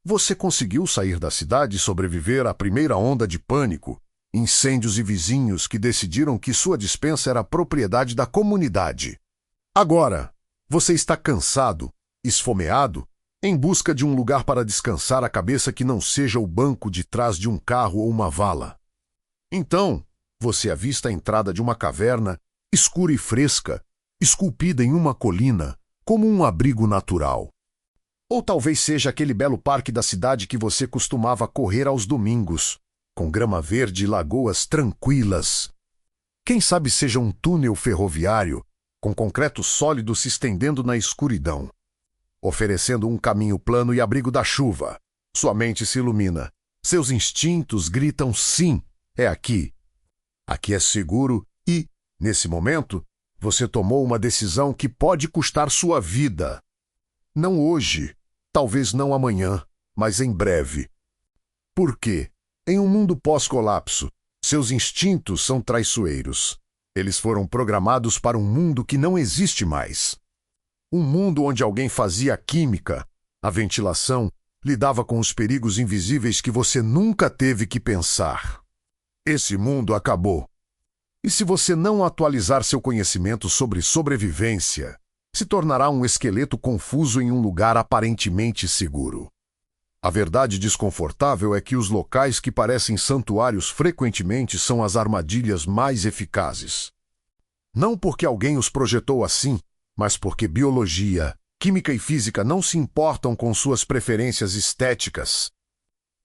Você conseguiu sair da cidade e sobreviver à primeira onda de pânico, incêndios e vizinhos que decidiram que sua despensa era propriedade da comunidade. Agora, você está cansado, esfomeado, em busca de um lugar para descansar a cabeça que não seja o banco de trás de um carro ou uma vala. Então, você avista a entrada de uma caverna escura e fresca, esculpida em uma colina, como um abrigo natural. Ou talvez seja aquele belo parque da cidade que você costumava correr aos domingos, com grama verde e lagoas tranquilas. Quem sabe seja um túnel ferroviário, com concreto sólido se estendendo na escuridão, oferecendo um caminho plano e abrigo da chuva. Sua mente se ilumina. Seus instintos gritam sim, é aqui. Aqui é seguro e, nesse momento, você tomou uma decisão que pode custar sua vida. Não hoje, talvez não amanhã, mas em breve. Por quê? Em um mundo pós-colapso, seus instintos são traiçoeiros. Eles foram programados para um mundo que não existe mais. Um mundo onde alguém fazia a química, a ventilação, lidava com os perigos invisíveis que você nunca teve que pensar. Esse mundo acabou. E se você não atualizar seu conhecimento sobre sobrevivência, se tornará um esqueleto confuso em um lugar aparentemente seguro. A verdade desconfortável é que os locais que parecem santuários frequentemente são as armadilhas mais eficazes. Não porque alguém os projetou assim, mas porque biologia, química e física não se importam com suas preferências estéticas.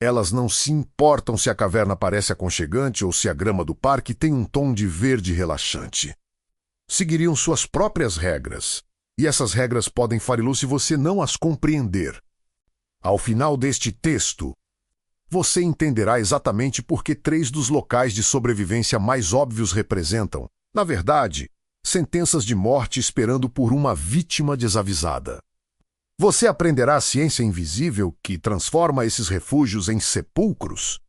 Elas não se importam se a caverna parece aconchegante ou se a grama do parque tem um tom de verde relaxante. Seguiriam suas próprias regras, e essas regras podem fari-lo se você não as compreender. Ao final deste texto, você entenderá exatamente por que 3 dos locais de sobrevivência mais óbvios representam, na verdade, sentenças de morte esperando por uma vítima desavisada. Você aprenderá a ciência invisível que transforma esses refúgios em sepulcros.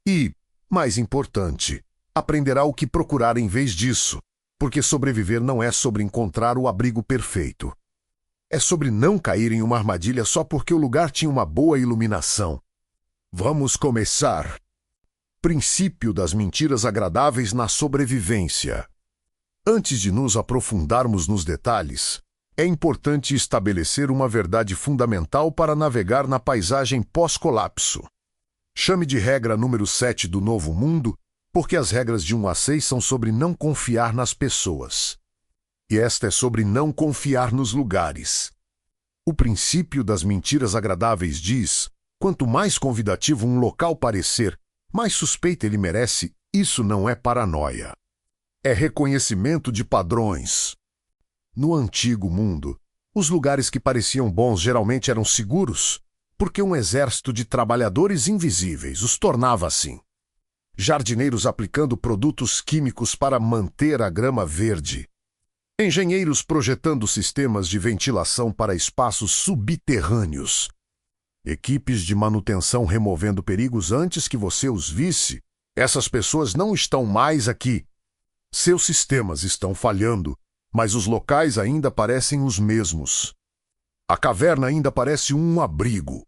E, mais importante, aprenderá o que procurar em vez disso, porque sobreviver não é sobre encontrar o abrigo perfeito. É sobre não cair em uma armadilha só porque o lugar tinha uma boa iluminação. Vamos começar. Princípio das mentiras agradáveis na sobrevivência. Antes de nos aprofundarmos nos detalhes, é importante estabelecer uma verdade fundamental para navegar na paisagem pós-colapso. Chame de regra número 7 do Novo Mundo, porque as regras de 1 a 6 são sobre não confiar nas pessoas. E esta é sobre não confiar nos lugares. O princípio das mentiras agradáveis diz: quanto mais convidativo um local parecer, mais suspeita ele merece. Isso não é paranoia. É reconhecimento de padrões. No antigo mundo, os lugares que pareciam bons geralmente eram seguros, porque um exército de trabalhadores invisíveis os tornava assim. Jardineiros aplicando produtos químicos para manter a grama verde. Engenheiros projetando sistemas de ventilação para espaços subterrâneos. Equipes de manutenção removendo perigos antes que você os visse. Essas pessoas não estão mais aqui. Seus sistemas estão falhando, mas os locais ainda parecem os mesmos. A caverna ainda parece um abrigo.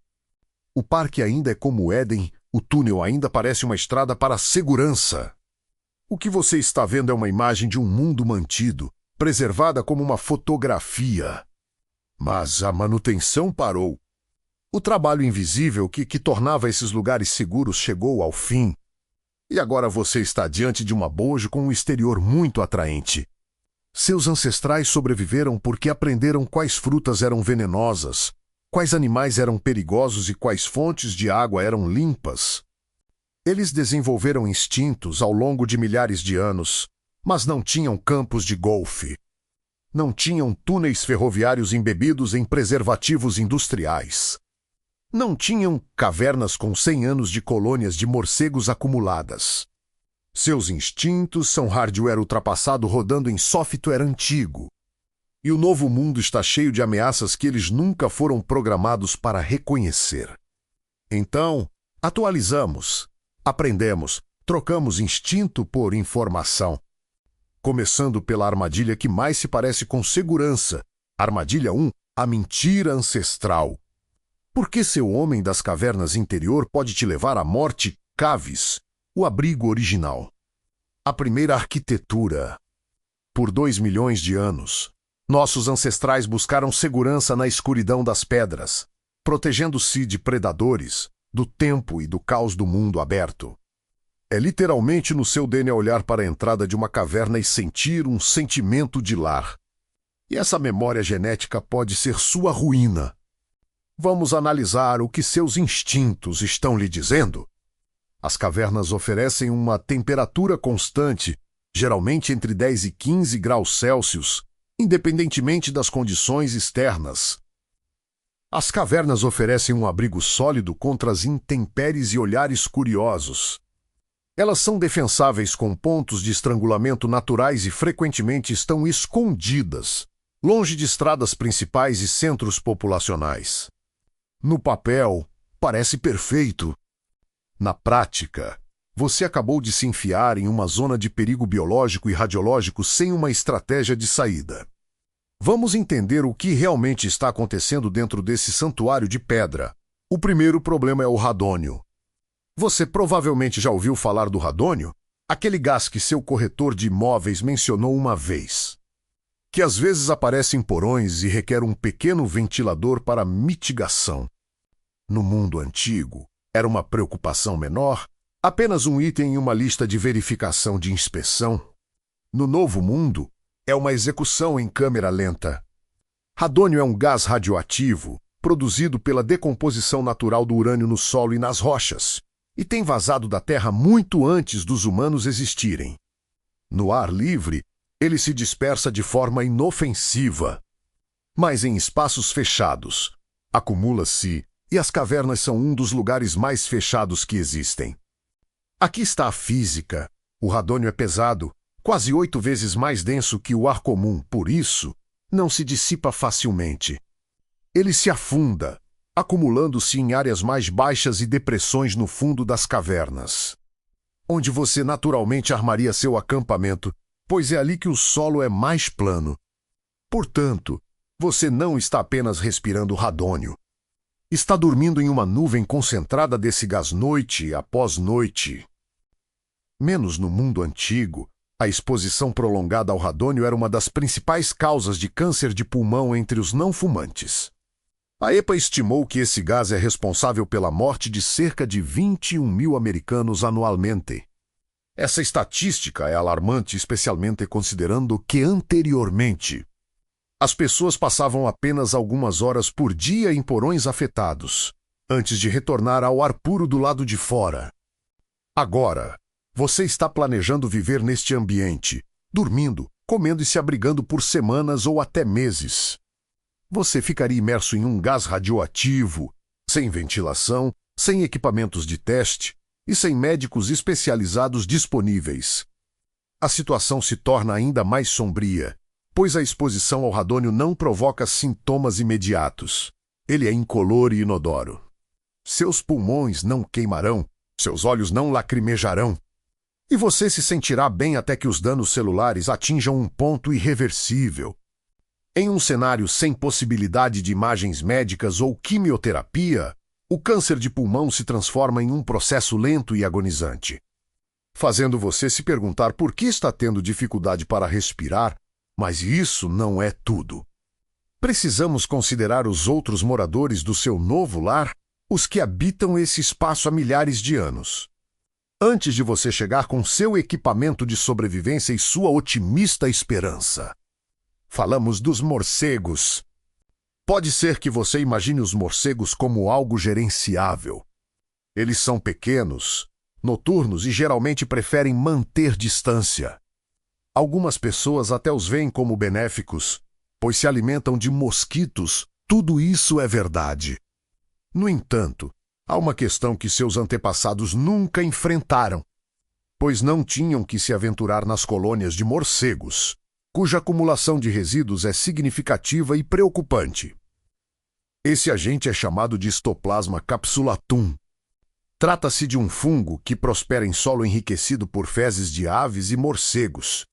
O parque ainda é como Éden, o túnel ainda parece uma estrada para a segurança. O que você está vendo é uma imagem de um mundo mantido, preservada como uma fotografia. Mas a manutenção parou. O trabalho invisível que tornava esses lugares seguros chegou ao fim. E agora você está diante de um abojo com um exterior muito atraente. Seus ancestrais sobreviveram porque aprenderam quais frutas eram venenosas, quais animais eram perigosos e quais fontes de água eram limpas. Eles desenvolveram instintos ao longo de milhares de anos, mas não tinham campos de golfe. Não tinham túneis ferroviários embebidos em preservativos industriais. Não tinham cavernas com 100 anos de colônias de morcegos acumuladas. Seus instintos são hardware ultrapassado rodando em software antigo. E o novo mundo está cheio de ameaças que eles nunca foram programados para reconhecer. Então, atualizamos, aprendemos, trocamos instinto por informação. Começando pela armadilha que mais se parece com segurança. Armadilha 1, a mentira ancestral. Por que seu homem das cavernas interior pode te levar à morte Caves, o abrigo original? A primeira arquitetura. Por 2 milhões de anos, nossos ancestrais buscaram segurança na escuridão das pedras, protegendo-se de predadores, do tempo e do caos do mundo aberto. É literalmente no seu DNA olhar para a entrada de uma caverna e sentir um sentimento de lar. E essa memória genética pode ser sua ruína. Vamos analisar o que seus instintos estão lhe dizendo? As cavernas oferecem uma temperatura constante, geralmente entre 10 e 15 graus Celsius, independentemente das condições externas. As cavernas oferecem um abrigo sólido contra as intempéries e olhares curiosos. Elas são defensáveis com pontos de estrangulamento naturais e frequentemente estão escondidas, longe de estradas principais e centros populacionais. No papel, parece perfeito. Na prática, você acabou de se enfiar em uma zona de perigo biológico e radiológico sem uma estratégia de saída. Vamos entender o que realmente está acontecendo dentro desse santuário de pedra. O primeiro problema é o radônio. Você provavelmente já ouviu falar do radônio? Aquele gás que seu corretor de imóveis mencionou uma vez. Que às vezes aparece em porões e requer um pequeno ventilador para mitigação. No mundo antigo, era uma preocupação menor, apenas um item em uma lista de verificação de inspeção. No novo mundo, é uma execução em câmera lenta. Radônio é um gás radioativo, produzido pela decomposição natural do urânio no solo e nas rochas, e tem vazado da Terra muito antes dos humanos existirem. No ar livre, ele se dispersa de forma inofensiva. Mas em espaços fechados, acumula-se, e as cavernas são um dos lugares mais fechados que existem. Aqui está a física. O radônio é pesado, quase 8 vezes mais denso que o ar comum, por isso, não se dissipa facilmente. Ele se afunda, acumulando-se em áreas mais baixas e depressões no fundo das cavernas, onde você naturalmente armaria seu acampamento, pois é ali que o solo é mais plano. Portanto, você não está apenas respirando radônio. Está dormindo em uma nuvem concentrada desse gás noite após noite. Menos no mundo antigo, a exposição prolongada ao radônio era uma das principais causas de câncer de pulmão entre os não fumantes. A EPA estimou que esse gás é responsável pela morte de cerca de 21 mil americanos anualmente. Essa estatística é alarmante, especialmente considerando que anteriormente as pessoas passavam apenas algumas horas por dia em porões afetados, antes de retornar ao ar puro do lado de fora. Agora, você está planejando viver neste ambiente, dormindo, comendo e se abrigando por semanas ou até meses. Você ficaria imerso em um gás radioativo, sem ventilação, sem equipamentos de teste e sem médicos especializados disponíveis. A situação se torna ainda mais sombria, pois a exposição ao radônio não provoca sintomas imediatos. Ele é incolor e inodoro. Seus pulmões não queimarão, seus olhos não lacrimejarão. E você se sentirá bem até que os danos celulares atinjam um ponto irreversível. Em um cenário sem possibilidade de imagens médicas ou quimioterapia, o câncer de pulmão se transforma em um processo lento e agonizante, fazendo você se perguntar por que está tendo dificuldade para respirar. Mas isso não é tudo. Precisamos considerar os outros moradores do seu novo lar, os que habitam esse espaço há milhares de anos. Antes de você chegar com seu equipamento de sobrevivência e sua otimista esperança. Falamos dos morcegos. Pode ser que você imagine os morcegos como algo gerenciável. Eles são pequenos, noturnos e geralmente preferem manter distância. Algumas pessoas até os veem como benéficos, pois se alimentam de mosquitos. Tudo isso é verdade. No entanto, há uma questão que seus antepassados nunca enfrentaram, pois não tinham que se aventurar nas colônias de morcegos, cuja acumulação de resíduos é significativa e preocupante. Esse agente é chamado de Histoplasma capsulatum. Trata-se de um fungo que prospera em solo enriquecido por fezes de aves e morcegos.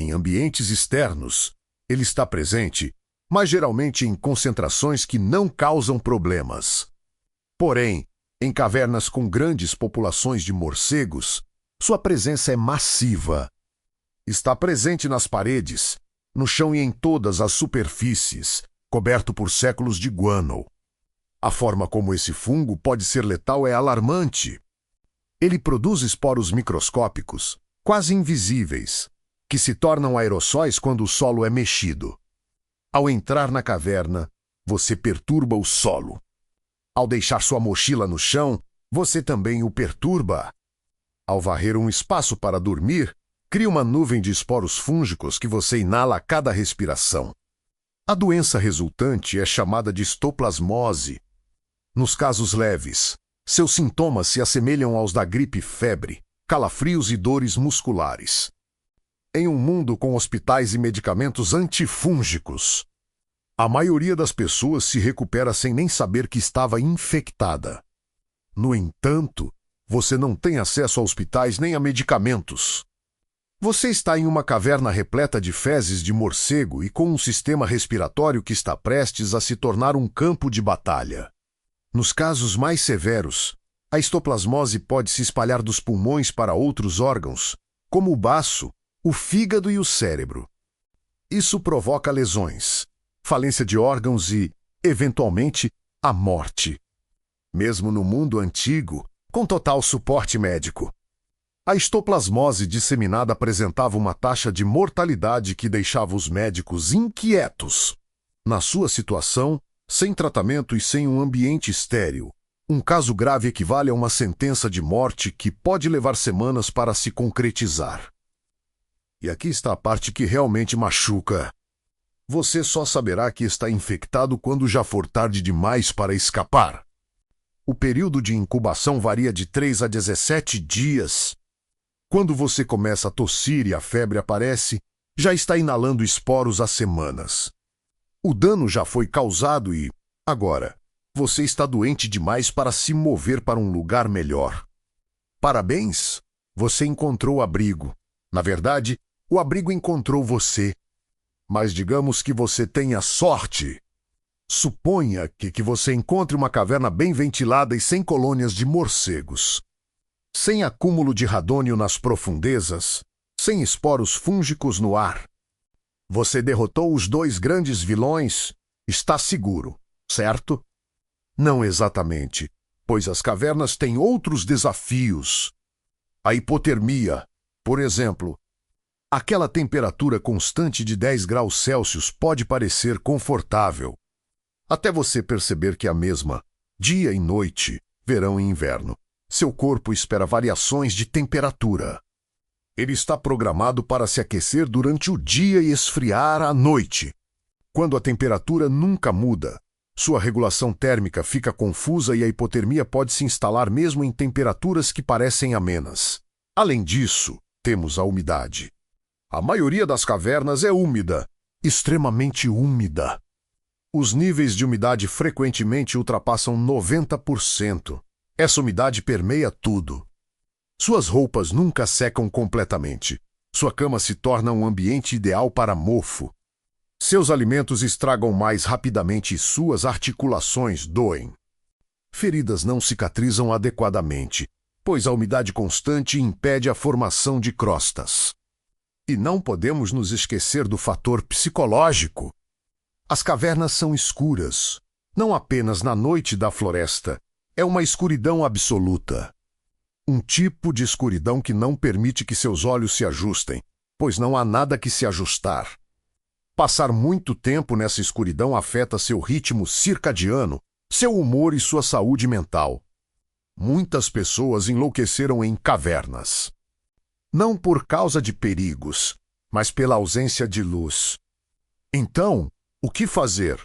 Em ambientes externos, ele está presente mas geralmente em concentrações que não causam problemas. Porém, em cavernas com grandes populações de morcegos, sua presença é massiva. Está presente nas paredes, no chão e em todas as superfícies, coberto por séculos de guano. A forma como esse fungo pode ser letal é alarmante. Ele produz esporos microscópicos, quase invisíveis, que se tornam aerossóis quando o solo é mexido. Ao entrar na caverna, você perturba o solo. Ao deixar sua mochila no chão, você também o perturba. Ao varrer um espaço para dormir, cria uma nuvem de esporos fúngicos que você inala a cada respiração. A doença resultante é chamada de histoplasmose. Nos casos leves, seus sintomas se assemelham aos da gripe e febre, calafrios e dores musculares. Em um mundo com hospitais e medicamentos antifúngicos, a maioria das pessoas se recupera sem nem saber que estava infectada. No entanto, você não tem acesso a hospitais nem a medicamentos. Você está em uma caverna repleta de fezes de morcego e com um sistema respiratório que está prestes a se tornar um campo de batalha. Nos casos mais severos, a histoplasmose pode se espalhar dos pulmões para outros órgãos, como o baço, o fígado e o cérebro. Isso provoca lesões, falência de órgãos e, eventualmente, a morte. Mesmo no mundo antigo, com total suporte médico. A histoplasmose disseminada apresentava uma taxa de mortalidade que deixava os médicos inquietos. Na sua situação, sem tratamento e sem um ambiente estéril, um caso grave equivale a uma sentença de morte que pode levar semanas para se concretizar. E aqui está a parte que realmente machuca. Você só saberá que está infectado quando já for tarde demais para escapar. O período de incubação varia de 3 a 17 dias. Quando você começa a tossir e a febre aparece, já está inalando esporos há semanas. O dano já foi causado e, agora, você está doente demais para se mover para um lugar melhor. Parabéns! Você encontrou abrigo. Na verdade, o abrigo encontrou você. Mas digamos que você tenha sorte. Suponha que você encontre uma caverna bem ventilada e sem colônias de morcegos. Sem acúmulo de radônio nas profundezas, sem esporos fúngicos no ar. Você derrotou os 2 grandes vilões, está seguro, certo? Não exatamente, pois as cavernas têm outros desafios. A hipotermia, por exemplo. Aquela temperatura constante de 10 graus Celsius pode parecer confortável, até você perceber que a mesma, dia e noite, verão e inverno, seu corpo espera variações de temperatura. Ele está programado para se aquecer durante o dia e esfriar à noite. Quando a temperatura nunca muda, sua regulação térmica fica confusa e a hipotermia pode se instalar mesmo em temperaturas que parecem amenas. Além disso, temos a umidade. A maioria das cavernas é úmida, extremamente úmida. Os níveis de umidade frequentemente ultrapassam 90%. Essa umidade permeia tudo. Suas roupas nunca secam completamente. Sua cama se torna um ambiente ideal para mofo. Seus alimentos estragam mais rapidamente e suas articulações doem. Feridas não cicatrizam adequadamente, pois a umidade constante impede a formação de crostas. E não podemos nos esquecer do fator psicológico. As cavernas são escuras, não apenas na noite da floresta. É uma escuridão absoluta. Um tipo de escuridão que não permite que seus olhos se ajustem, pois não há nada que se ajustar. Passar muito tempo nessa escuridão afeta seu ritmo circadiano, seu humor e sua saúde mental. Muitas pessoas enlouqueceram em cavernas. Não por causa de perigos, mas pela ausência de luz. Então, o que fazer?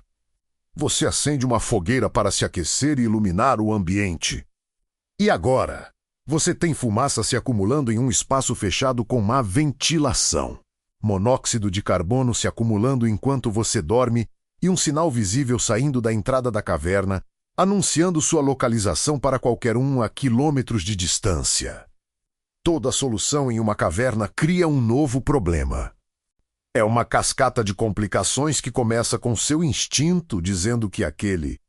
Você acende uma fogueira para se aquecer e iluminar o ambiente. E agora? Você tem fumaça se acumulando em um espaço fechado com má ventilação. Monóxido de carbono se acumulando enquanto você dorme e um sinal visível saindo da entrada da caverna, anunciando sua localização para qualquer um a quilômetros de distância. Toda solução em uma caverna cria um novo problema. É uma cascata de complicações que começa com seu instinto dizendo que aquele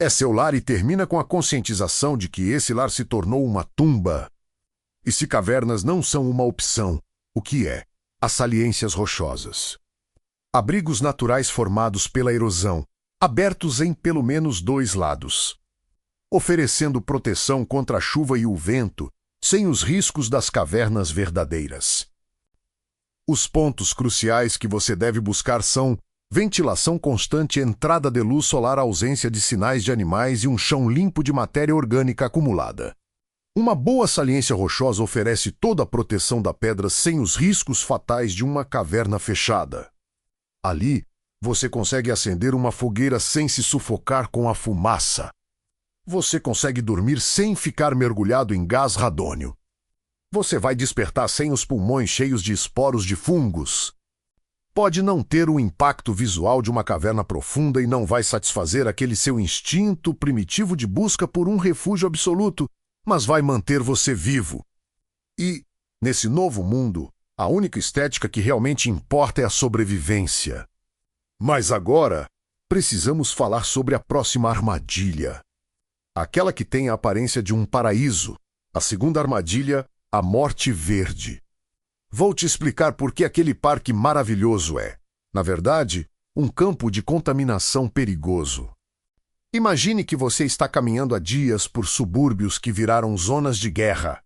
é seu lar e termina com a conscientização de que esse lar se tornou uma tumba. E se cavernas não são uma opção, o que é? As saliências rochosas. Abrigos naturais formados pela erosão, abertos em pelo menos 2 lados, oferecendo proteção contra a chuva e o vento, sem os riscos das cavernas verdadeiras. Os pontos cruciais que você deve buscar são ventilação constante, entrada de luz solar, ausência de sinais de animais e um chão limpo de matéria orgânica acumulada. Uma boa saliência rochosa oferece toda a proteção da pedra sem os riscos fatais de uma caverna fechada. Ali, você consegue acender uma fogueira sem se sufocar com a fumaça. Você consegue dormir sem ficar mergulhado em gás radônio. Você vai despertar sem os pulmões cheios de esporos de fungos. Pode não ter o impacto visual de uma caverna profunda e não vai satisfazer aquele seu instinto primitivo de busca por um refúgio absoluto, mas vai manter você vivo. E, nesse novo mundo, a única estética que realmente importa é a sobrevivência. Mas agora, precisamos falar sobre a próxima armadilha. Aquela que tem a aparência de um paraíso. A segunda armadilha, a morte verde. Vou te explicar por que aquele parque maravilhoso é, na verdade, um campo de contaminação perigoso. Imagine que você está caminhando há dias por subúrbios que viraram zonas de guerra,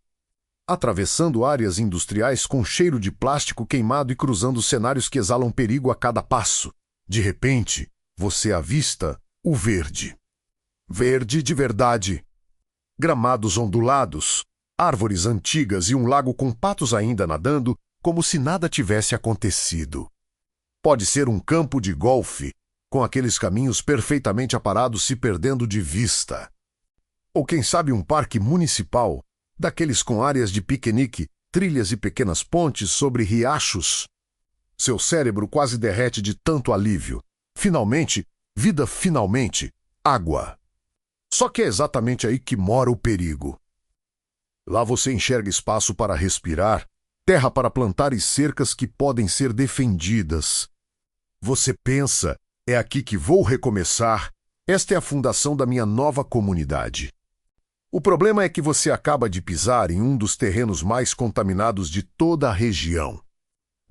atravessando áreas industriais com cheiro de plástico queimado e cruzando cenários que exalam perigo a cada passo. De repente, você avista o verde. Verde de verdade. Gramados ondulados, árvores antigas e um lago com patos ainda nadando, como se nada tivesse acontecido. Pode ser um campo de golfe, com aqueles caminhos perfeitamente aparados se perdendo de vista. Ou quem sabe um parque municipal, daqueles com áreas de piquenique, trilhas e pequenas pontes sobre riachos. Seu cérebro quase derrete de tanto alívio. Finalmente, vida finalmente, água. Só que é exatamente aí que mora o perigo. Lá você enxerga espaço para respirar, terra para plantar e cercas que podem ser defendidas. Você pensa, é aqui que vou recomeçar, esta é a fundação da minha nova comunidade. O problema é que você acaba de pisar em um dos terrenos mais contaminados de toda a região.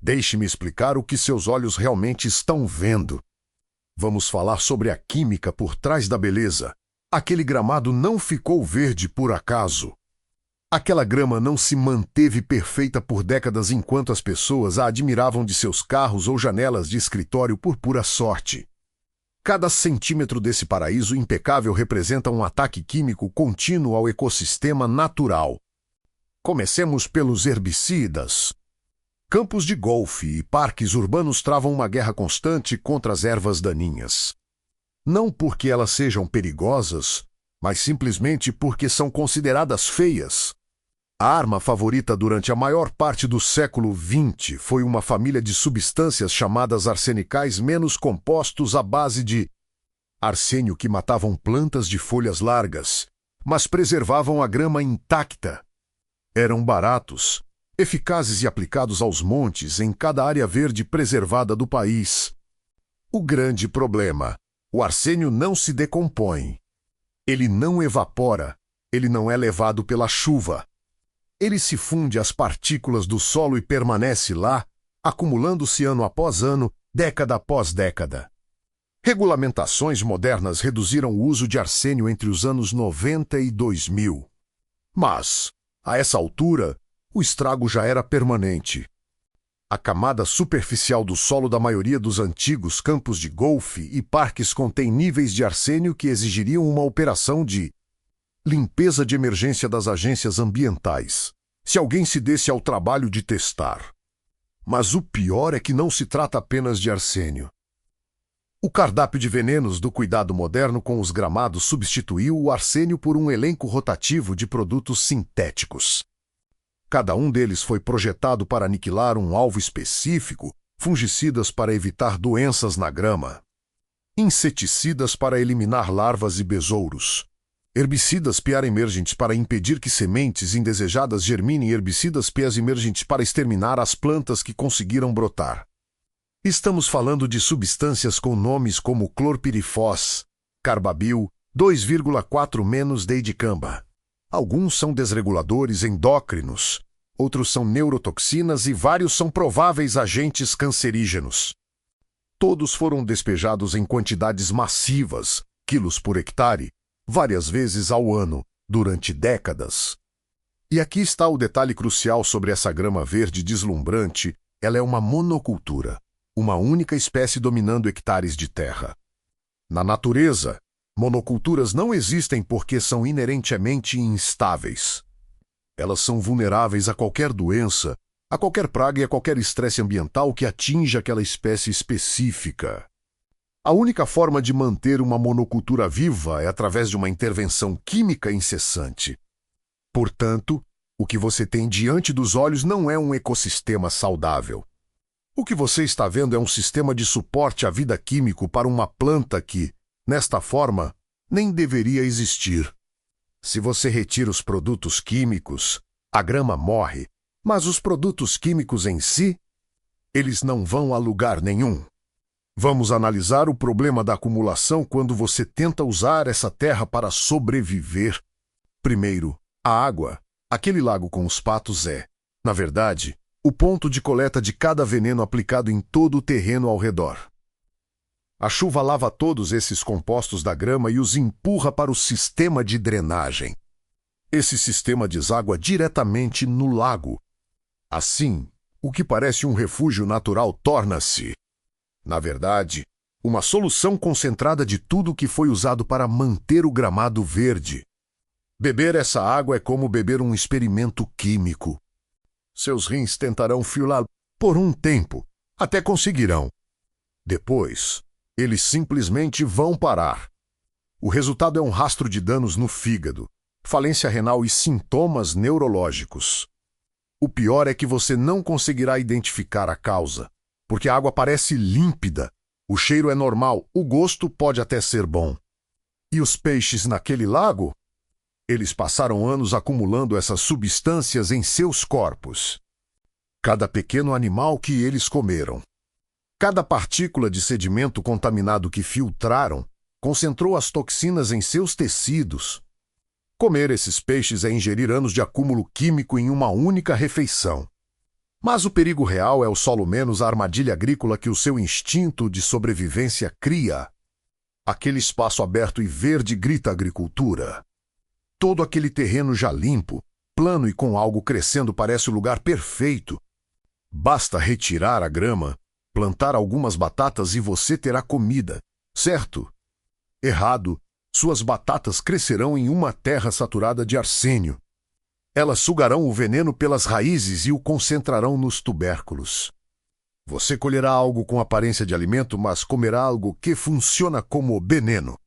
Deixe-me explicar o que seus olhos realmente estão vendo. Vamos falar sobre a química por trás da beleza. Aquele gramado não ficou verde por acaso. Aquela grama não se manteve perfeita por décadas enquanto as pessoas a admiravam de seus carros ou janelas de escritório por pura sorte. Cada centímetro desse paraíso impecável representa um ataque químico contínuo ao ecossistema natural. Comecemos pelos herbicidas. Campos de golfe e parques urbanos travam uma guerra constante contra as ervas daninhas. Não porque elas sejam perigosas, mas simplesmente porque são consideradas feias. A arma favorita durante a maior parte do século XX foi uma família de substâncias chamadas arsenicais menos compostos à base de arsênio que matavam plantas de folhas largas, mas preservavam a grama intacta. Eram baratos, eficazes e aplicados aos montes em cada área verde preservada do país. O grande problema: o arsênio não se decompõe. Ele não evapora, ele não é levado pela chuva. Ele se funde às partículas do solo e permanece lá, acumulando-se ano após ano, década após década. Regulamentações modernas reduziram o uso de arsênio entre os anos 90 e 2000. Mas, a essa altura, o estrago já era permanente. A camada superficial do solo da maioria dos antigos campos de golfe e parques contém níveis de arsênio que exigiriam uma operação de limpeza de emergência das agências ambientais, se alguém se desse ao trabalho de testar. Mas o pior é que não se trata apenas de arsênio. O cardápio de venenos do cuidado moderno com os gramados substituiu o arsênio por um elenco rotativo de produtos sintéticos. Cada um deles foi projetado para aniquilar um alvo específico, fungicidas para evitar doenças na grama, inseticidas para eliminar larvas e besouros, herbicidas PR emergentes para impedir que sementes indesejadas germinem e herbicidas PS emergentes para exterminar as plantas que conseguiram brotar. Estamos falando de substâncias com nomes como clorpirifos, carbabil, 2,4-deidicamba. Alguns são desreguladores endócrinos, outros são neurotoxinas e vários são prováveis agentes cancerígenos. Todos foram despejados em quantidades massivas, quilos por hectare, várias vezes ao ano, durante décadas. E aqui está o detalhe crucial sobre essa grama verde deslumbrante: ela é uma monocultura, uma única espécie dominando hectares de terra. Na natureza, monoculturas não existem porque são inerentemente instáveis. Elas são vulneráveis a qualquer doença, a qualquer praga e a qualquer estresse ambiental que atinja aquela espécie específica. A única forma de manter uma monocultura viva é através de uma intervenção química incessante. Portanto, o que você tem diante dos olhos não é um ecossistema saudável. O que você está vendo é um sistema de suporte à vida químico para uma planta que, nesta forma, nem deveria existir. Se você retira os produtos químicos, a grama morre, mas os produtos químicos em si, eles não vão a lugar nenhum. Vamos analisar o problema da acumulação quando você tenta usar essa terra para sobreviver. Primeiro, a água. Aquele lago com os patos é, na verdade, o ponto de coleta de cada veneno aplicado em todo o terreno ao redor. A chuva lava todos esses compostos da grama e os empurra para o sistema de drenagem. Esse sistema deságua diretamente no lago. Assim, o que parece um refúgio natural torna-se, na verdade, uma solução concentrada de tudo que foi usado para manter o gramado verde. Beber essa água é como beber um experimento químico. Seus rins tentarão filar por um tempo, até conseguirão. Depois, eles simplesmente vão parar. O resultado é um rastro de danos no fígado, falência renal e sintomas neurológicos. O pior é que você não conseguirá identificar a causa, porque a água parece límpida, o cheiro é normal, o gosto pode até ser bom. E os peixes naquele lago? Eles passaram anos acumulando essas substâncias em seus corpos. Cada pequeno animal que eles comeram. Cada partícula de sedimento contaminado que filtraram concentrou as toxinas em seus tecidos. Comer esses peixes é ingerir anos de acúmulo químico em uma única refeição. Mas o perigo real é o solo menos a armadilha agrícola que o seu instinto de sobrevivência cria. Aquele espaço aberto e verde grita agricultura. Todo aquele terreno já limpo, plano e com algo crescendo parece o lugar perfeito. Basta retirar a grama, plantar algumas batatas e você terá comida, certo? Errado, suas batatas crescerão em uma terra saturada de arsênio. Elas sugarão o veneno pelas raízes e o concentrarão nos tubérculos. Você colherá algo com aparência de alimento, mas comerá algo que funciona como veneno.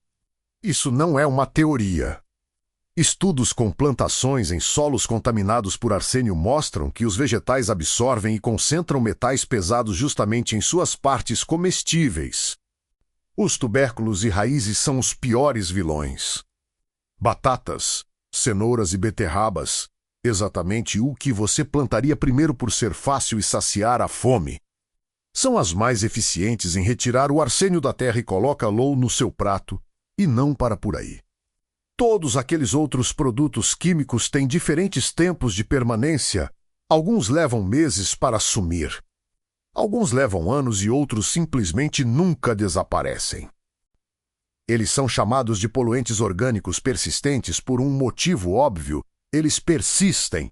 Isso não é uma teoria. Estudos com plantações em solos contaminados por arsênio mostram que os vegetais absorvem e concentram metais pesados justamente em suas partes comestíveis. Os tubérculos e raízes são os piores vilões. Batatas, cenouras e beterrabas, exatamente o que você plantaria primeiro por ser fácil e saciar a fome. São as mais eficientes em retirar o arsênio da terra e coloca-lo no seu prato, e não para por aí. Todos aqueles outros produtos químicos têm diferentes tempos de permanência. Alguns levam meses para sumir. Alguns levam anos e outros simplesmente nunca desaparecem. Eles são chamados de poluentes orgânicos persistentes por um motivo óbvio: eles persistem.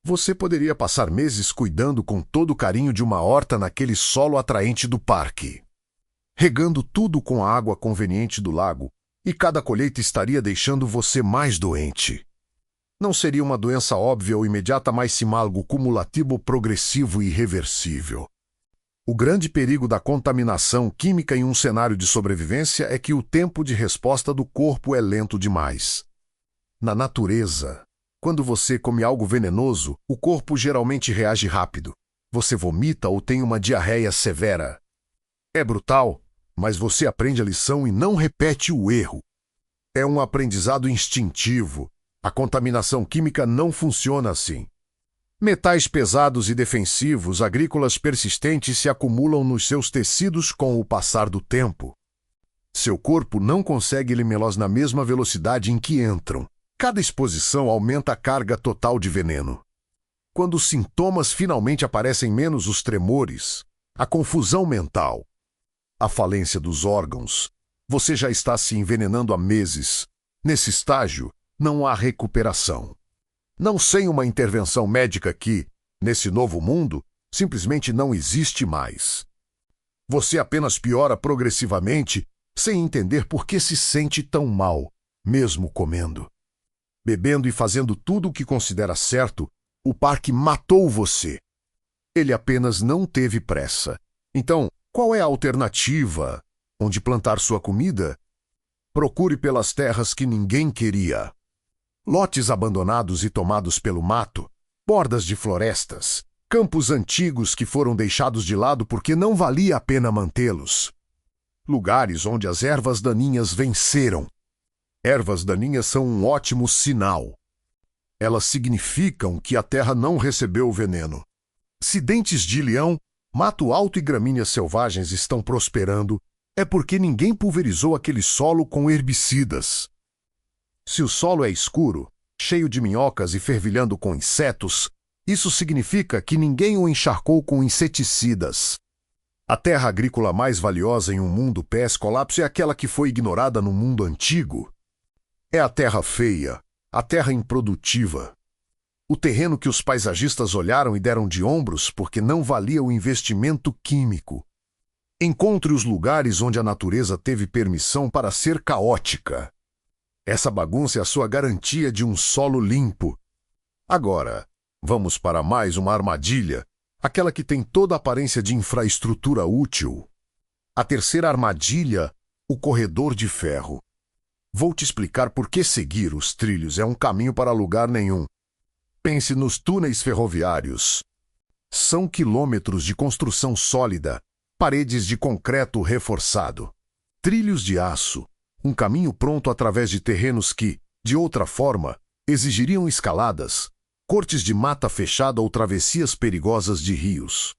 Você poderia passar meses cuidando com todo o carinho de uma horta naquele solo atraente do parque, regando tudo com a água conveniente do lago, e cada colheita estaria deixando você mais doente. Não seria uma doença óbvia ou imediata, mas sim algo cumulativo, progressivo e irreversível. O grande perigo da contaminação química em um cenário de sobrevivência é que o tempo de resposta do corpo é lento demais. Na natureza, quando você come algo venenoso, o corpo geralmente reage rápido. Você vomita ou tem uma diarreia severa. É brutal, mas você aprende a lição e não repete o erro. É um aprendizado instintivo. A contaminação química não funciona assim. Metais pesados e defensivos agrícolas persistentes se acumulam nos seus tecidos com o passar do tempo. Seu corpo não consegue eliminá-los na mesma velocidade em que entram. Cada exposição aumenta a carga total de veneno. Quando os sintomas finalmente aparecem, menos os tremores, a confusão mental, a falência dos órgãos, você já está se envenenando há meses. Nesse estágio, não há recuperação. Não sem uma intervenção médica que, nesse novo mundo, simplesmente não existe mais. Você apenas piora progressivamente, sem entender por que se sente tão mal, mesmo comendo. Bebendo e fazendo tudo o que considera certo, o parque matou você. Ele apenas não teve pressa. Então, qual é a alternativa? Onde plantar sua comida? Procure pelas terras que ninguém queria. Lotes abandonados e tomados pelo mato, bordas de florestas, campos antigos que foram deixados de lado porque não valia a pena mantê-los. Lugares onde as ervas daninhas venceram. Ervas daninhas são um ótimo sinal. Elas significam que a terra não recebeu o veneno. Se dentes de leão, mato alto e gramíneas selvagens estão prosperando, é porque ninguém pulverizou aquele solo com herbicidas. Se o solo é escuro, cheio de minhocas e fervilhando com insetos, isso significa que ninguém o encharcou com inseticidas. A terra agrícola mais valiosa em um mundo pós-colapso é aquela que foi ignorada no mundo antigo. É a terra feia, a terra improdutiva. O terreno que os paisagistas olharam e deram de ombros porque não valia o investimento químico. Encontre os lugares onde a natureza teve permissão para ser caótica. Essa bagunça é a sua garantia de um solo limpo. Agora, vamos para mais uma armadilha, aquela que tem toda a aparência de infraestrutura útil. A terceira armadilha, o corredor de ferro. Vou te explicar por que seguir os trilhos é um caminho para lugar nenhum. Pense nos túneis ferroviários. São quilômetros de construção sólida, paredes de concreto reforçado, trilhos de aço, um caminho pronto através de terrenos que, de outra forma, exigiriam escaladas, cortes de mata fechada ou travessias perigosas de rios.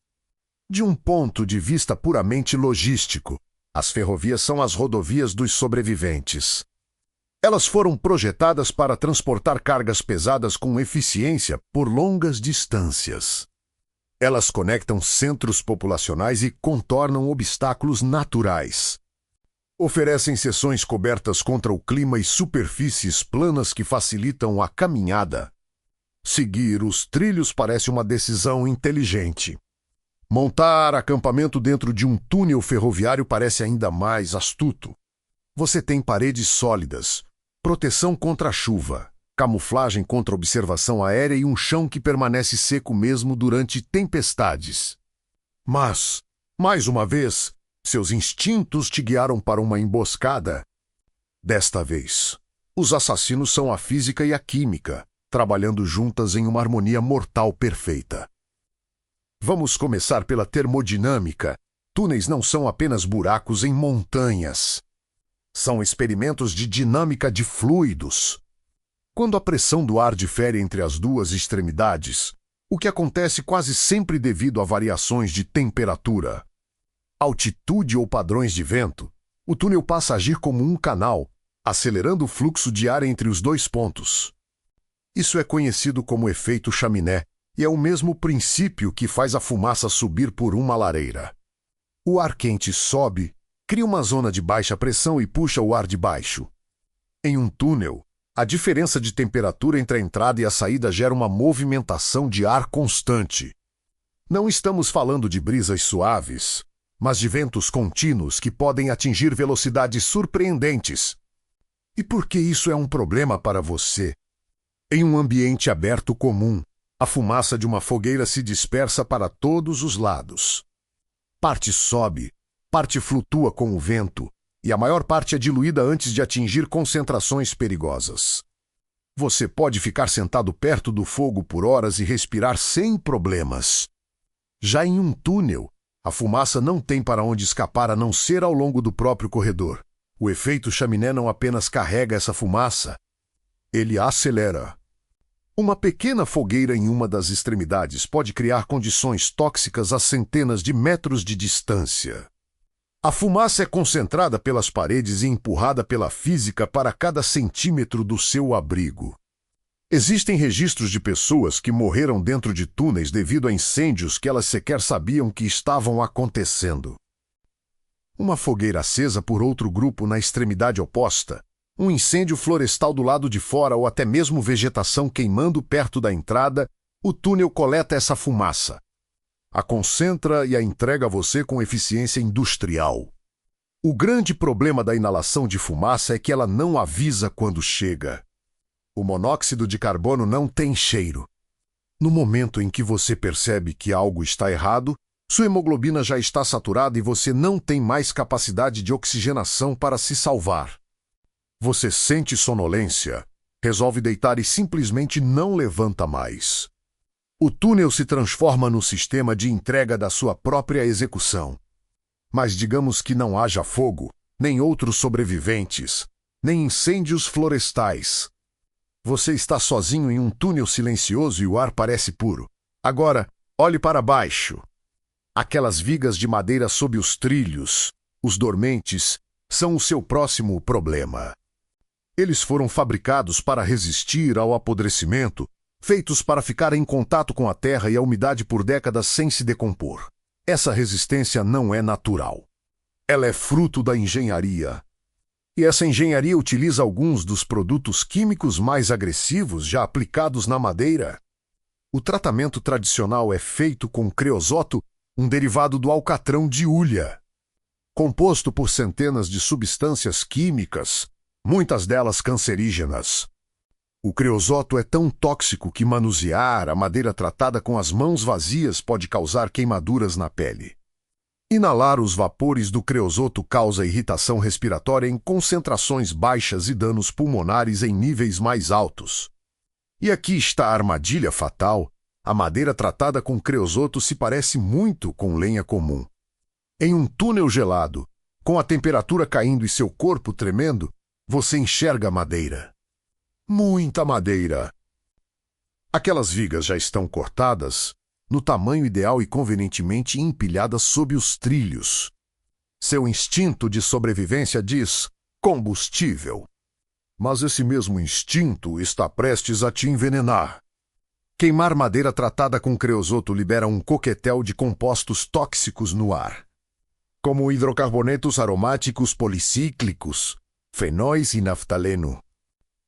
De um ponto de vista puramente logístico, as ferrovias são as rodovias dos sobreviventes. Elas foram projetadas para transportar cargas pesadas com eficiência por longas distâncias. Elas conectam centros populacionais e contornam obstáculos naturais. Oferecem seções cobertas contra o clima e superfícies planas que facilitam a caminhada. Seguir os trilhos parece uma decisão inteligente. Montar acampamento dentro de um túnel ferroviário parece ainda mais astuto. Você tem paredes sólidas, proteção contra a chuva, camuflagem contra observação aérea e um chão que permanece seco mesmo durante tempestades. Mas, mais uma vez, seus instintos te guiaram para uma emboscada. Desta vez, os assassinos são a física e a química, trabalhando juntas em uma harmonia mortal perfeita. Vamos começar pela termodinâmica. Túneis não são apenas buracos em montanhas. São experimentos de dinâmica de fluidos. Quando a pressão do ar difere entre as duas extremidades, o que acontece quase sempre devido a variações de temperatura, altitude ou padrões de vento, o túnel passa a agir como um canal, acelerando o fluxo de ar entre os dois pontos. Isso é conhecido como efeito chaminé e é o mesmo princípio que faz a fumaça subir por uma lareira. O ar quente sobe, cria uma zona de baixa pressão e puxa o ar de baixo. Em um túnel, a diferença de temperatura entre a entrada e a saída gera uma movimentação de ar constante. Não estamos falando de brisas suaves, mas de ventos contínuos que podem atingir velocidades surpreendentes. E por que isso é um problema para você? Em um ambiente aberto comum, a fumaça de uma fogueira se dispersa para todos os lados. Parte sobe, parte flutua com o vento, e a maior parte é diluída antes de atingir concentrações perigosas. Você pode ficar sentado perto do fogo por horas e respirar sem problemas. Já em um túnel, a fumaça não tem para onde escapar a não ser ao longo do próprio corredor. O efeito chaminé não apenas carrega essa fumaça, ele a acelera. Uma pequena fogueira em uma das extremidades pode criar condições tóxicas a centenas de metros de distância. A fumaça é concentrada pelas paredes e empurrada pela física para cada centímetro do seu abrigo. Existem registros de pessoas que morreram dentro de túneis devido a incêndios que elas sequer sabiam que estavam acontecendo. Uma fogueira acesa por outro grupo na extremidade oposta, um incêndio florestal do lado de fora ou até mesmo vegetação queimando perto da entrada, o túnel coleta essa fumaça. A concentra e a entrega a você com eficiência industrial. O grande problema da inalação de fumaça é que ela não avisa quando chega. O monóxido de carbono não tem cheiro. No momento em que você percebe que algo está errado, sua hemoglobina já está saturada e você não tem mais capacidade de oxigenação para se salvar. Você sente sonolência, resolve deitar e simplesmente não levanta mais. O túnel se transforma no sistema de entrega da sua própria execução. Mas digamos que não haja fogo, nem outros sobreviventes, nem incêndios florestais. Você está sozinho em um túnel silencioso e o ar parece puro. Agora, olhe para baixo. Aquelas vigas de madeira sob os trilhos, os dormentes, são o seu próximo problema. Eles foram fabricados para resistir ao apodrecimento, feitos para ficar em contato com a terra e a umidade por décadas sem se decompor. Essa resistência não é natural. Ela é fruto da engenharia. E essa engenharia utiliza alguns dos produtos químicos mais agressivos já aplicados na madeira. O tratamento tradicional é feito com creosoto, um derivado do alcatrão de hulha. Composto por centenas de substâncias químicas, muitas delas cancerígenas. O creosoto é tão tóxico que manusear a madeira tratada com as mãos vazias pode causar queimaduras na pele. Inalar os vapores do creosoto causa irritação respiratória em concentrações baixas e danos pulmonares em níveis mais altos. E aqui está a armadilha fatal. A madeira tratada com creosoto se parece muito com lenha comum. Em um túnel gelado, com a temperatura caindo e seu corpo tremendo, você enxerga madeira. Muita madeira. Aquelas vigas já estão cortadas, no tamanho ideal e convenientemente empilhadas sob os trilhos. Seu instinto de sobrevivência diz combustível. Mas esse mesmo instinto está prestes a te envenenar. Queimar madeira tratada com creosoto libera um coquetel de compostos tóxicos no ar, como hidrocarbonetos aromáticos policíclicos, fenóis e naftaleno.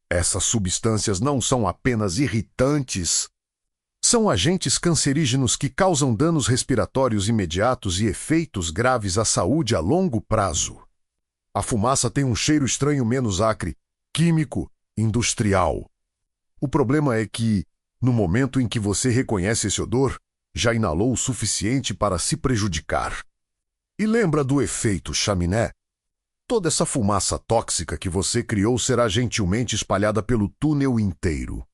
Essas substâncias não são apenas irritantes, são agentes cancerígenos que causam danos respiratórios imediatos e efeitos graves à saúde a longo prazo. A fumaça tem um cheiro estranho menos acre, químico, industrial. O problema é que, no momento em que você reconhece esse odor, já inalou o suficiente para se prejudicar. E lembra do efeito chaminé? Toda essa fumaça tóxica que você criou será gentilmente espalhada pelo túnel inteiro.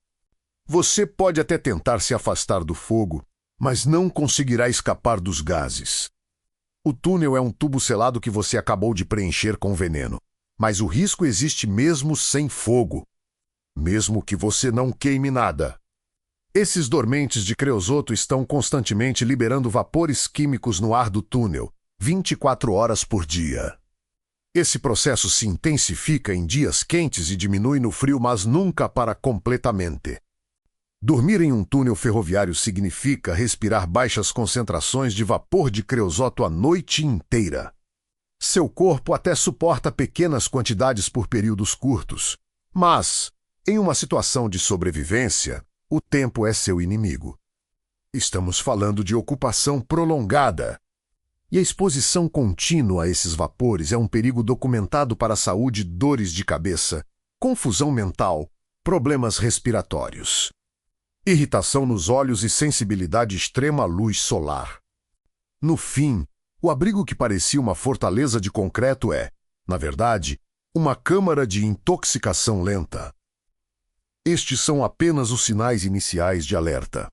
Você pode até tentar se afastar do fogo, mas não conseguirá escapar dos gases. O túnel é um tubo selado que você acabou de preencher com veneno, mas o risco existe mesmo sem fogo, mesmo que você não queime nada. Esses dormentes de creosoto estão constantemente liberando vapores químicos no ar do túnel, 24 horas por dia. Esse processo se intensifica em dias quentes e diminui no frio, mas nunca para completamente. Dormir em um túnel ferroviário significa respirar baixas concentrações de vapor de creosoto a noite inteira. Seu corpo até suporta pequenas quantidades por períodos curtos, mas, em uma situação de sobrevivência, o tempo é seu inimigo. Estamos falando de ocupação prolongada. E a exposição contínua a esses vapores é um perigo documentado para a saúde, dores de cabeça, confusão mental, problemas respiratórios, irritação nos olhos e sensibilidade extrema à luz solar. No fim, o abrigo que parecia uma fortaleza de concreto é, na verdade, uma câmara de intoxicação lenta. Estes são apenas os sinais iniciais de alerta.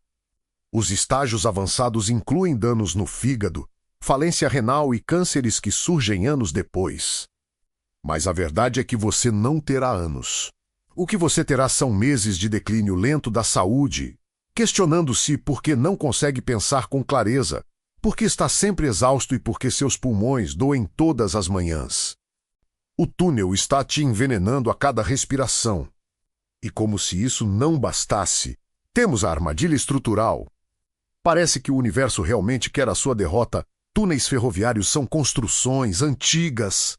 Os estágios avançados incluem danos no fígado, falência renal e cânceres que surgem anos depois. Mas a verdade é que você não terá anos. O que você terá são meses de declínio lento da saúde, questionando-se por que não consegue pensar com clareza, porque está sempre exausto e porque seus pulmões doem todas as manhãs. O túnel está te envenenando a cada respiração. E como se isso não bastasse, temos a armadilha estrutural. Parece que o universo realmente quer a sua derrota. Túneis ferroviários são construções antigas.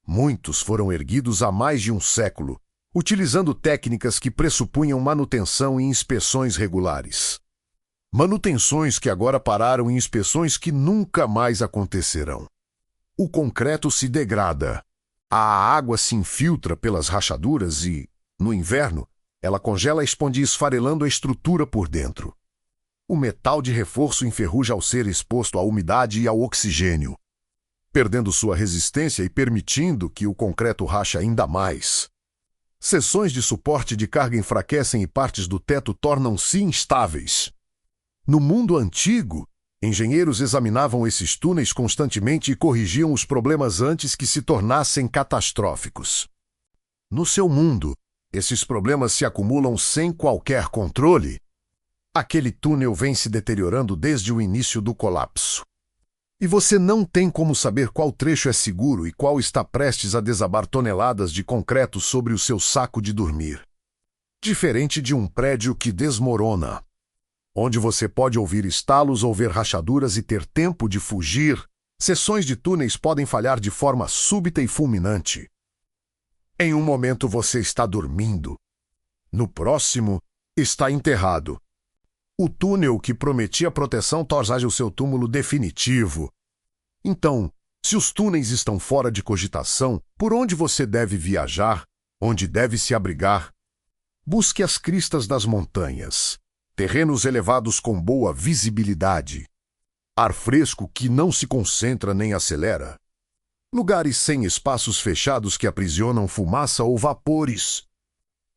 Muitos foram erguidos há mais de um século, utilizando técnicas que pressupunham manutenção e inspeções regulares. Manutenções que agora pararam em inspeções que nunca mais acontecerão. O concreto se degrada. A água se infiltra pelas rachaduras e, no inverno, ela congela a esponja esfarelando a estrutura por dentro. O metal de reforço enferruja ao ser exposto à umidade e ao oxigênio, perdendo sua resistência e permitindo que o concreto rache ainda mais. Seções de suporte de carga enfraquecem e partes do teto tornam-se instáveis. No mundo antigo, engenheiros examinavam esses túneis constantemente e corrigiam os problemas antes que se tornassem catastróficos. No seu mundo, esses problemas se acumulam sem qualquer controle. Aquele túnel vem se deteriorando desde o início do colapso. E você não tem como saber qual trecho é seguro e qual está prestes a desabar toneladas de concreto sobre o seu saco de dormir. Diferente de um prédio que desmorona, onde você pode ouvir estalos ou ver rachaduras e ter tempo de fugir, seções de túneis podem falhar de forma súbita e fulminante. Em um momento você está dormindo. No próximo, está enterrado. O túnel que prometia proteção torna o seu túmulo definitivo. Então, se os túneis estão fora de cogitação, por onde você deve viajar, onde deve se abrigar? Busque as cristas das montanhas, terrenos elevados com boa visibilidade, ar fresco que não se concentra nem acelera, lugares sem espaços fechados que aprisionam fumaça ou vapores.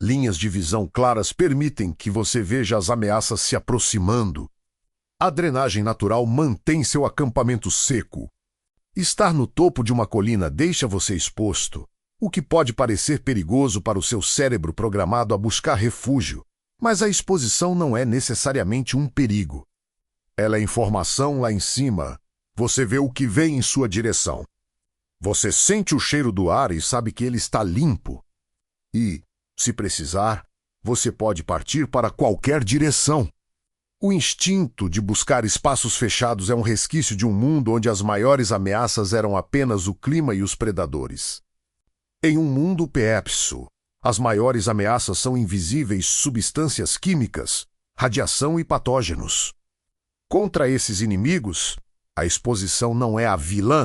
Linhas de visão claras permitem que você veja as ameaças se aproximando. A drenagem natural mantém seu acampamento seco. Estar no topo de uma colina deixa você exposto, o que pode parecer perigoso para o seu cérebro programado a buscar refúgio, mas a exposição não é necessariamente um perigo. Ela é informação lá em cima. Você vê o que vem em sua direção. Você sente o cheiro do ar e sabe que ele está limpo. E, se precisar, você pode partir para qualquer direção. O instinto de buscar espaços fechados é um resquício de um mundo onde as maiores ameaças eram apenas o clima e os predadores. Em um mundo perpso, as maiores ameaças são invisíveis substâncias químicas, radiação e patógenos. Contra esses inimigos, a exposição não é a vilã.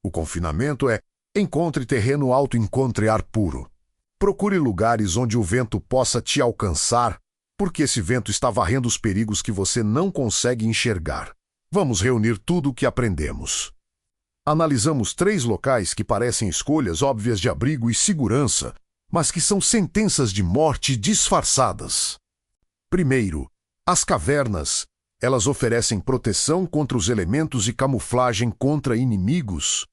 O confinamento é: encontre terreno alto, encontre ar puro. Procure lugares onde o vento possa te alcançar, porque esse vento está varrendo os perigos que você não consegue enxergar. Vamos reunir tudo o que aprendemos. Analisamos 3 locais que parecem escolhas óbvias de abrigo e segurança, mas que são sentenças de morte disfarçadas. Primeiro, as cavernas. Elas oferecem proteção contra os elementos e camuflagem contra inimigos,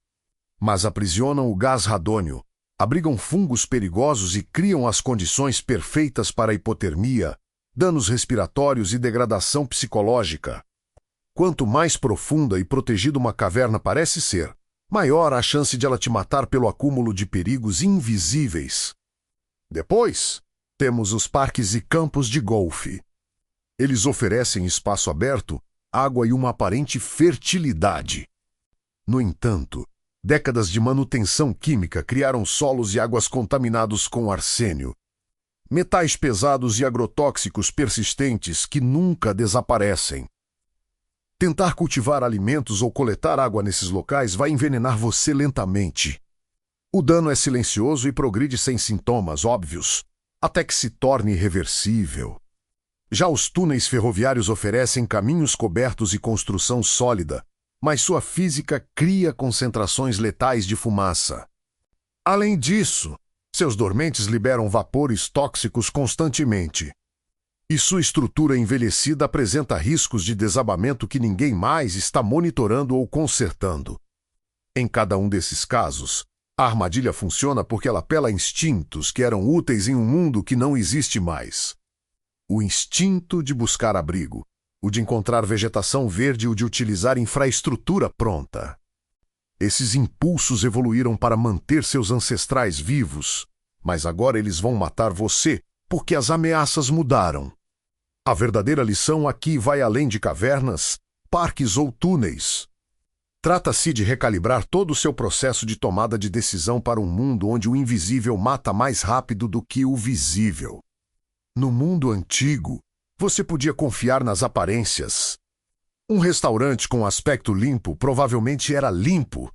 mas aprisionam o gás radônio, abrigam fungos perigosos e criam as condições perfeitas para a hipotermia, danos respiratórios e degradação psicológica. Quanto mais profunda e protegida uma caverna parece ser, maior a chance de ela te matar pelo acúmulo de perigos invisíveis. Depois, temos os parques e campos de golfe. Eles oferecem espaço aberto, água e uma aparente fertilidade. No entanto, décadas de manutenção química criaram solos e águas contaminados com arsênio, metais pesados e agrotóxicos persistentes que nunca desaparecem. Tentar cultivar alimentos ou coletar água nesses locais vai envenenar você lentamente. O dano é silencioso e progride sem sintomas óbvios, até que se torne irreversível. Já os túneis ferroviários oferecem caminhos cobertos e construção sólida, mas sua física cria concentrações letais de fumaça. Além disso, seus dormentes liberam vapores tóxicos constantemente. E sua estrutura envelhecida apresenta riscos de desabamento que ninguém mais está monitorando ou consertando. Em cada um desses casos, A armadilha funciona porque ela apela a instintos que eram úteis em um mundo que não existe mais. O instinto de buscar abrigo, o de encontrar vegetação verde e o de utilizar infraestrutura pronta. Esses impulsos evoluíram para manter seus ancestrais vivos, mas agora eles vão matar você porque as ameaças mudaram. A verdadeira lição aqui vai além de cavernas, parques ou túneis. Trata-se de recalibrar todo o seu processo de tomada de decisão para um mundo onde o invisível mata mais rápido do que o visível. No mundo antigo, você podia confiar nas aparências. Um restaurante com aspecto limpo provavelmente era limpo.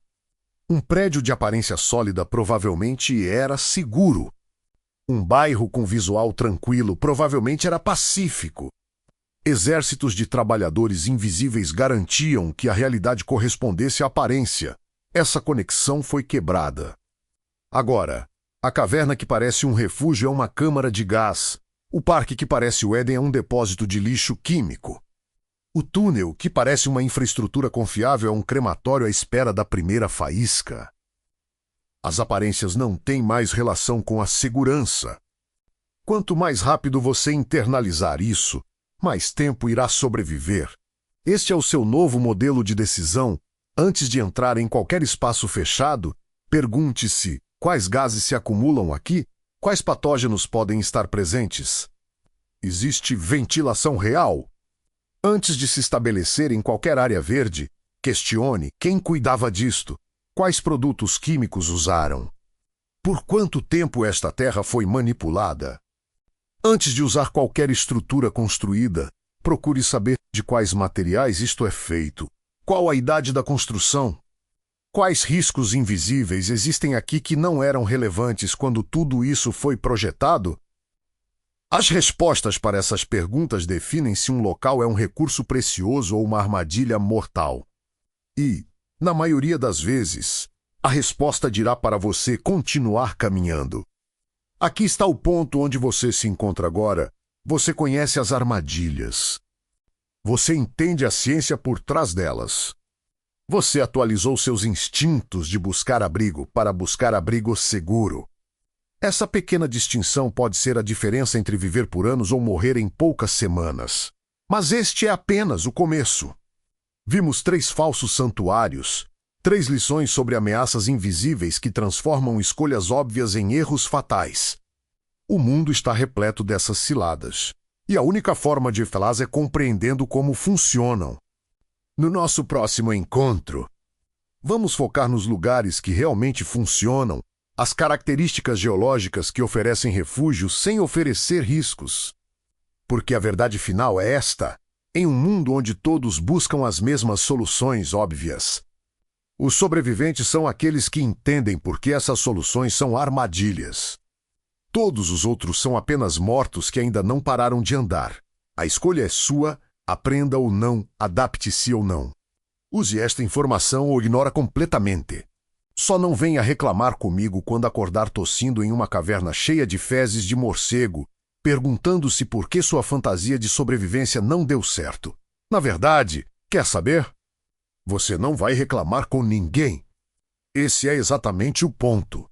Um prédio de aparência sólida provavelmente era seguro. Um bairro com visual tranquilo provavelmente era pacífico. Exércitos de trabalhadores invisíveis garantiam que a realidade correspondesse à aparência. Essa conexão foi quebrada. Agora, a caverna que parece um refúgio é uma câmara de gás. O parque que parece o Éden é um depósito de lixo químico. O túnel, que parece uma infraestrutura confiável, é um crematório à espera da primeira faísca. As aparências não têm mais relação com a segurança. Quanto mais rápido você internalizar isso, mais tempo irá sobreviver. Este é o seu novo modelo de decisão. Antes de entrar em qualquer espaço fechado, pergunte-se: quais gases se acumulam aqui? Quais patógenos podem estar presentes? Existe ventilação real? Antes de se estabelecer em qualquer área verde, questione quem cuidava disto, quais produtos químicos usaram, por quanto tempo esta terra foi manipulada. Antes de usar qualquer estrutura construída, procure saber de quais materiais isto é feito, qual a idade da construção. Quais riscos invisíveis existem aqui que não eram relevantes quando tudo isso foi projetado? As respostas para essas perguntas definem se um local é um recurso precioso ou uma armadilha mortal. E, na maioria das vezes, a resposta dirá para você continuar caminhando. Aqui está o ponto onde você se encontra agora. Você conhece as armadilhas. Você entende a ciência por trás delas. Você atualizou seus instintos de buscar abrigo para buscar abrigo seguro. Essa pequena distinção pode ser a diferença entre viver por anos ou morrer em poucas semanas. Mas este é apenas o começo. Vimos 3 falsos santuários, 3 lições sobre ameaças invisíveis que transformam escolhas óbvias em erros fatais. O mundo está repleto dessas ciladas. E a única forma de felá-las é compreendendo como funcionam. No nosso próximo encontro, vamos focar nos lugares que realmente funcionam, as características geológicas que oferecem refúgio sem oferecer riscos. Porque a verdade final é esta: em um mundo onde todos buscam as mesmas soluções óbvias, os sobreviventes são aqueles que entendem por que essas soluções são armadilhas. Todos os outros são apenas mortos que ainda não pararam de andar. A escolha é sua. Aprenda ou não, adapte-se ou não. Use esta informação ou ignora completamente. Só não venha reclamar comigo quando acordar tossindo em uma caverna cheia de fezes de morcego, perguntando-se por que sua fantasia de sobrevivência não deu certo. Na verdade, quer saber? Você não vai reclamar com ninguém. Esse é exatamente o ponto.